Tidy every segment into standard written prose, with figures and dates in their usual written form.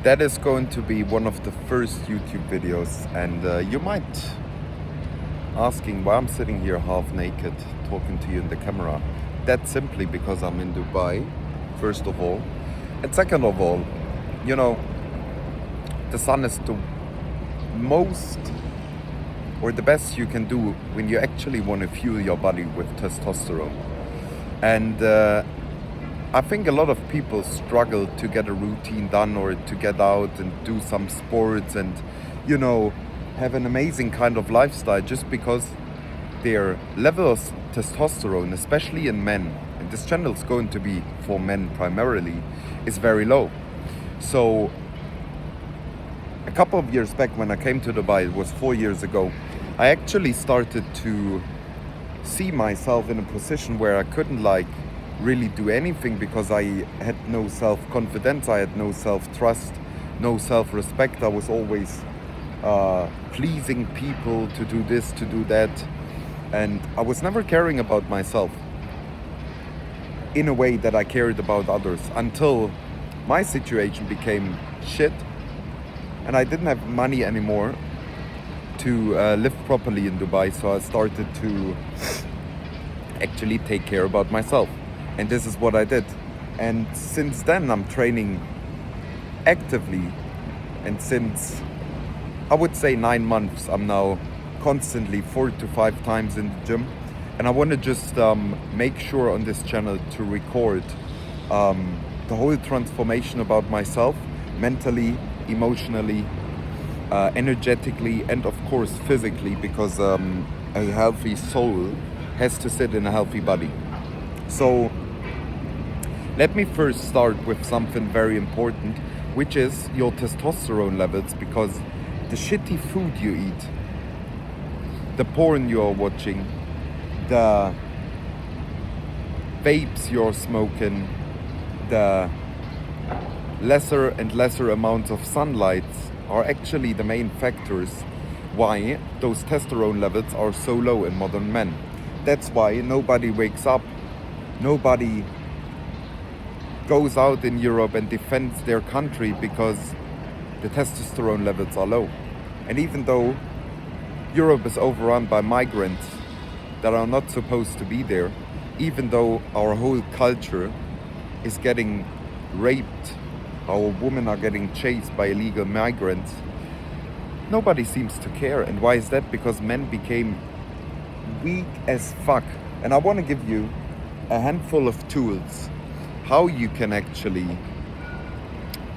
That is going to be one of the first YouTube videos, and you might asking why I'm sitting here half naked talking to you in the camera. That's simply because I'm in Dubai, first of all. And second of all, you know, the sun is the most or the best you can do when you actually want to fuel your body with testosterone. And I think a lot of people struggle to get a routine done or to get out and do some sports and, have an amazing kind of lifestyle just because their level of testosterone, especially in men, and this channel is going to be for men primarily, is very low. So a couple of years back when I came to Dubai, it was 4 years ago, I actually started to see myself in a position where I couldn't really do anything because I had no self-confidence, I had no self-trust, no self-respect. I was always pleasing people to do this, to do that, and I was never caring about myself in a way that I cared about others until my situation became shit and I didn't have money anymore to live properly in Dubai, so I started to actually take care about myself. And this is what I did. And since then I'm training actively, and since I would say 9 months I'm now constantly 4 to 5 times in the gym. And I want to just make sure on this channel to record the whole transformation about myself, mentally, emotionally, energetically, and of course physically, because a healthy soul has to sit in a healthy body. So let me first start with something very important, which is your testosterone levels, because the shitty food you eat, the porn you're watching, the vapes you're smoking, the lesser and lesser amounts of sunlight are actually the main factors why those testosterone levels are so low in modern men. That's why nobody wakes up, nobody goes out in Europe and defends their country, because the testosterone levels are low. And even though Europe is overrun by migrants that are not supposed to be there, even though our whole culture is getting raped, our women are getting chased by illegal migrants, nobody seems to care. And why is that? Because men became weak as fuck. And I want to give you a handful of tools how you can actually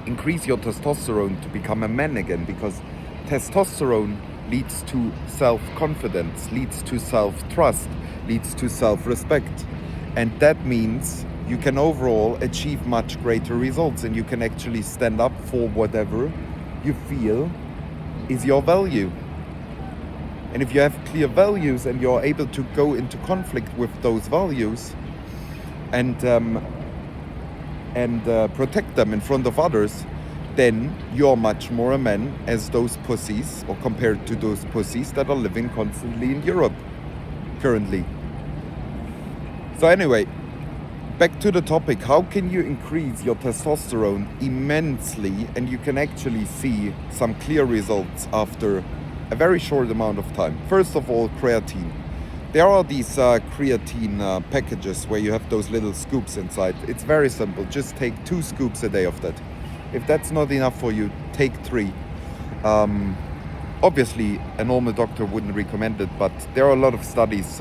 increase your testosterone to become a man again, because testosterone leads to self-confidence, leads to self-trust, leads to self-respect. And that means you can overall achieve much greater results, and you can actually stand up for whatever you feel is your value. And if you have clear values and you're able to go into conflict with those values and protect them in front of others, then you're much more a man as those pussies, or compared to those pussies that are living constantly in Europe currently. So anyway, back to the topic. How can you increase your testosterone immensely, and you can actually see some clear results after a very short amount of time? First of all, creatine. There are these creatine packages where you have those little scoops inside. It's very simple. Just take 2 scoops a day of that. If that's not enough for you, take 3. Obviously, a normal doctor wouldn't recommend it, but there are a lot of studies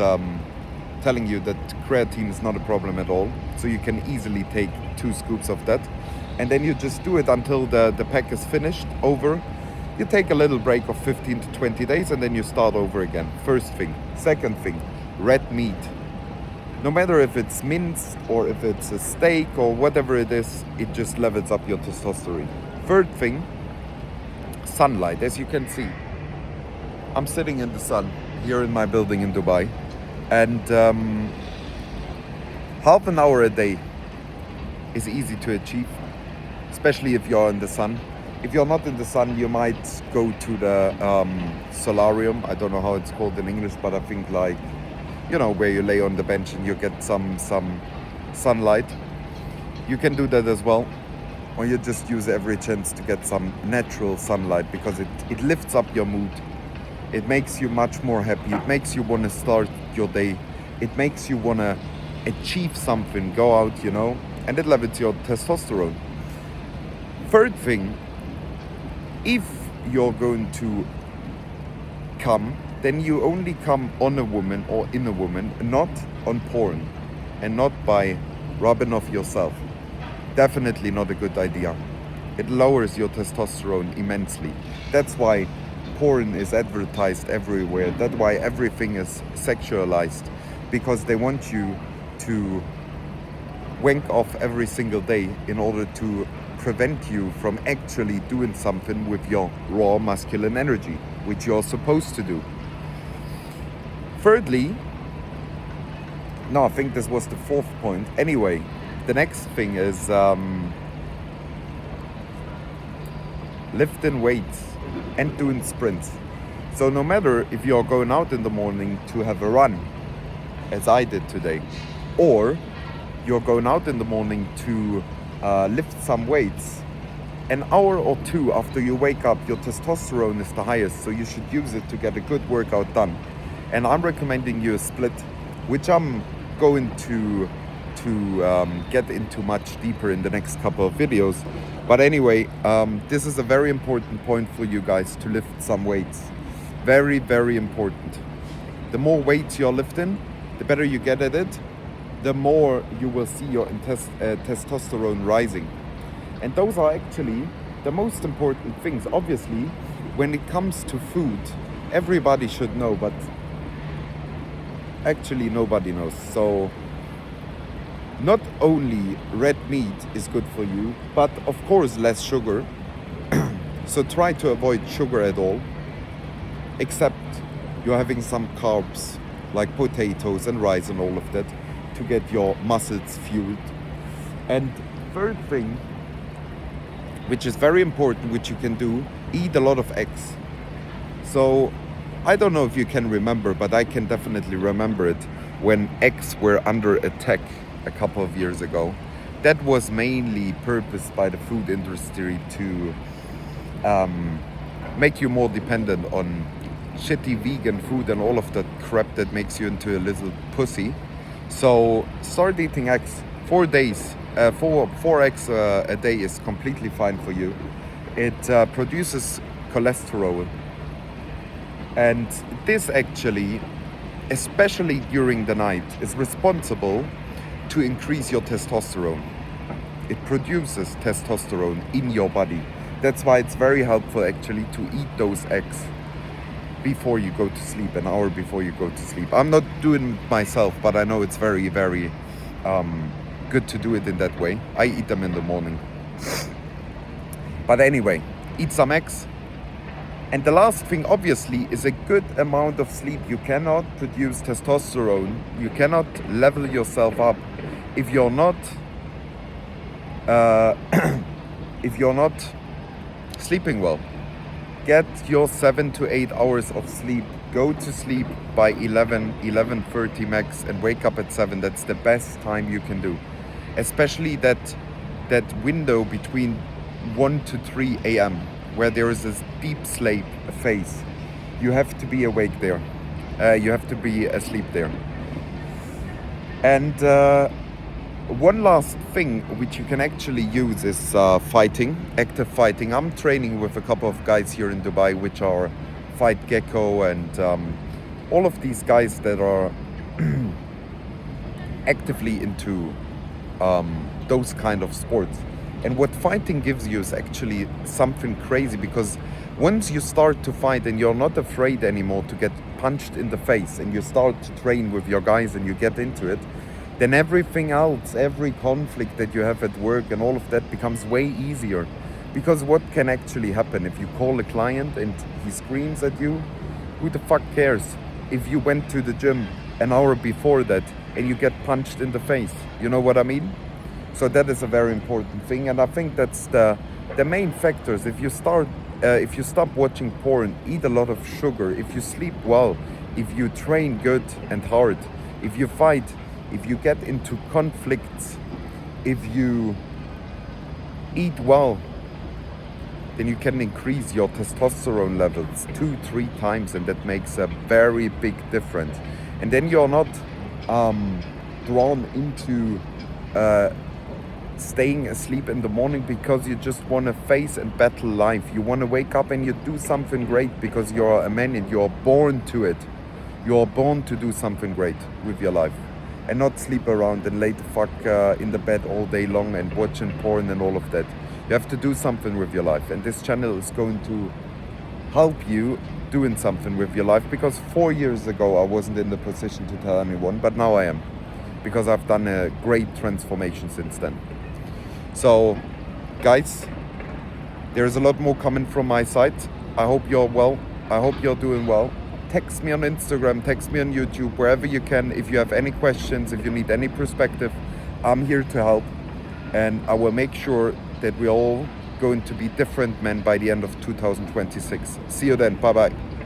telling you that creatine is not a problem at all. So you can easily take 2 scoops of that. And then you just do it until the pack is finished, over. You take a little break of 15 to 20 days and then you start over again. First thing. Second thing, red meat. No matter if it's minced or if it's a steak or whatever it is, it just levels up your testosterone. Third thing, sunlight. As you can see, I'm sitting in the sun here in my building in Dubai, and half an hour a day is easy to achieve, especially if you're in the sun. If you're not in the sun, you might go to the solarium. I don't know how it's called in English, but I think where you lay on the bench and you get some sunlight. You can do that as well. or you just use every chance to get some natural sunlight, because it lifts up your mood. It makes you much more happy. It makes you want to start your day. It makes you want to achieve something, go out, you know, and it levels your testosterone. Third thing, if you're going to come, then you only come on a woman or in a woman, not on porn, and not by rubbing off yourself. Definitely not a good idea. It lowers your testosterone immensely. That's why porn is advertised everywhere. That's why everything is sexualized, because they want you to wank off every single day in order to prevent you from actually doing something with your raw masculine energy, which you're supposed to do. Thirdly, no, I think this was the fourth point. Anyway, the next thing is lifting weights and doing sprints. So no matter if you're going out in the morning to have a run, as I did today, or you're going out in the morning to lift some weights, an hour or two after you wake up, your testosterone is the highest, so you should use it to get a good workout done. And I'm recommending you a split, which I'm going to get into much deeper in the next couple of videos. But anyway, this is a very important point for you guys, to lift some weights. Very, very important. The more weights you're lifting, the better you get at it, the more you will see your testosterone rising. And those are actually the most important things. Obviously, when it comes to food, everybody should know, but actually nobody knows. So not only red meat is good for you, but of course less sugar. So try to avoid sugar at all, except you're having some carbs like potatoes and rice and all of that to get your muscles fueled. And third thing, which is very important, which you can do, eat a lot of eggs. So I don't know if you can remember, but I can definitely remember it when eggs were under attack a couple of years ago. That was mainly purposed by the food industry to make you more dependent on shitty vegan food and all of that crap that makes you into a little pussy. So start eating eggs. 4 days, four eggs a day is completely fine for you. It produces cholesterol, and this actually, especially during the night, is responsible to increase your testosterone. It produces testosterone in your body. That's why it's very helpful actually to eat those eggs before you go to sleep, an hour before you go to sleep. I'm not doing it myself, but I know it's very, very good to do it in that way. I eat them in the morning. But anyway, eat some eggs. And the last thing, obviously, is a good amount of sleep. You cannot produce testosterone, you cannot level yourself up if you're not sleeping well. Get your 7 to 8 hours of sleep. Go to sleep by 11:30 max, and wake up at 7. That's the best time you can do. Especially that window between 1 to 3 a.m. where there is this deep sleep phase. You have to be awake there. You have to be asleep there. And one last thing which you can actually use is fighting, active fighting. I'm training with a couple of guys here in Dubai, which are Fight Gecko and all of these guys that are actively into those kind of sports. And what fighting gives you is actually something crazy, because once you start to fight and you're not afraid anymore to get punched in the face, and you start to train with your guys and you get into it, then everything else, every conflict that you have at work and all of that becomes way easier. Because what can actually happen if you call a client and he screams at you? Who the fuck cares if you went to the gym an hour before that and you get punched in the face? You know what I mean? So that is a very important thing, and I think that's the main factors. If you stop watching porn, eat a lot of sugar, if you sleep well, if you train good and hard, if you fight, if you get into conflicts, if you eat well, then you can increase your testosterone levels 2-3 times, and that makes a very big difference. And then you're not drawn into staying asleep in the morning because you just want to face and battle life. You want to wake up and you do something great because you're a man and you're born to it. You're born to do something great with your life and not sleep around and lay the fuck in the bed all day long and watching porn and all of that. You have to do something with your life, and this channel is going to help you doing something with your life, because 4 years ago I wasn't in the position to tell anyone, but now I am, because I've done a great transformation since then. So guys, there's a lot more coming from my side. I hope you're well. I hope you're doing well. Text me on Instagram, text me on YouTube, wherever you can. If you have any questions, if you need any perspective, I'm here to help. And I will make sure that we're all going to be different men by the end of 2026. See you then. Bye-bye.